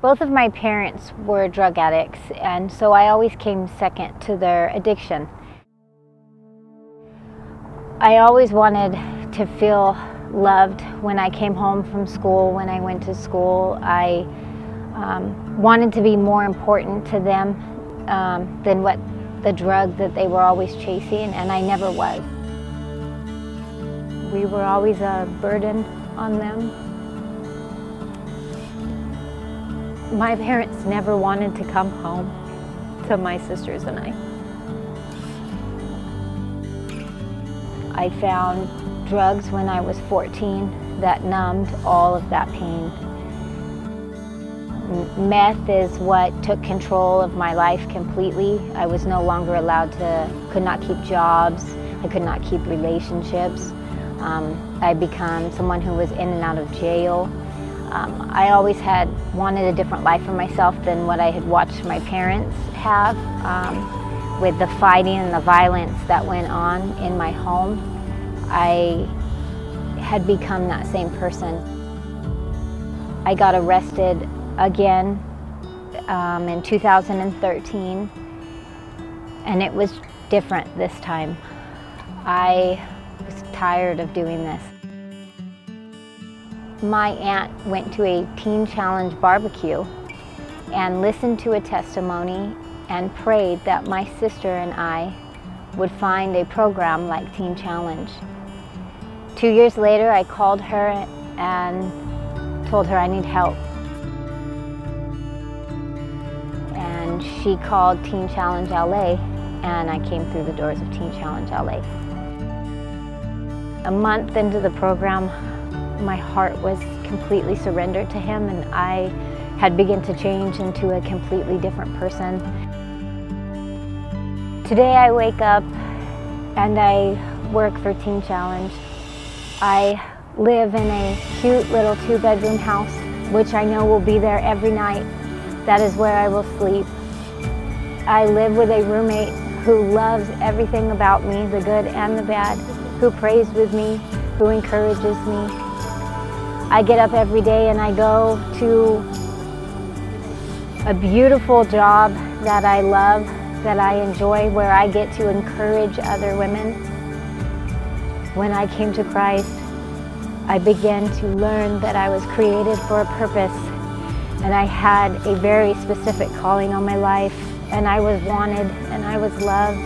Both of my parents were drug addicts, and so I always came second to their addiction. I always wanted to feel loved when I came home from school, when I went to school. I wanted to be more important to them than what the drug that they were always chasing, and I never was. We were always a burden on them. My parents never wanted to come home to my sisters and I. I found drugs when I was 14 that numbed all of that pain. Meth is what took control of my life completely. I was no longer allowed could not keep jobs, I could not keep relationships. I became someone who was in and out of jail. I always had wanted a different life for myself than what I had watched my parents have, with the fighting and the violence that went on in my home. I had become that same person. I got arrested again in 2013, and it was different this time. I was tired of doing this. My aunt went to a Teen Challenge barbecue and listened to a testimony and prayed that my sister and I would find a program like Teen Challenge. 2 years later, I called her and told her I need help. And she called Teen Challenge LA, and I came through the doors of Teen Challenge LA. A month into the program, my heart was completely surrendered to Him, and I had begun to change into a completely different person. Today I wake up and I work for Teen Challenge. I live in a cute little 2-bedroom house, which I know will be there every night. That is where I will sleep. I live with a roommate who loves everything about me, the good and the bad, who prays with me, who encourages me. I get up every day and I go to a beautiful job that I love, that I enjoy, where I get to encourage other women. When I came to Christ, I began to learn that I was created for a purpose, and I had a very specific calling on my life, and I was wanted and I was loved.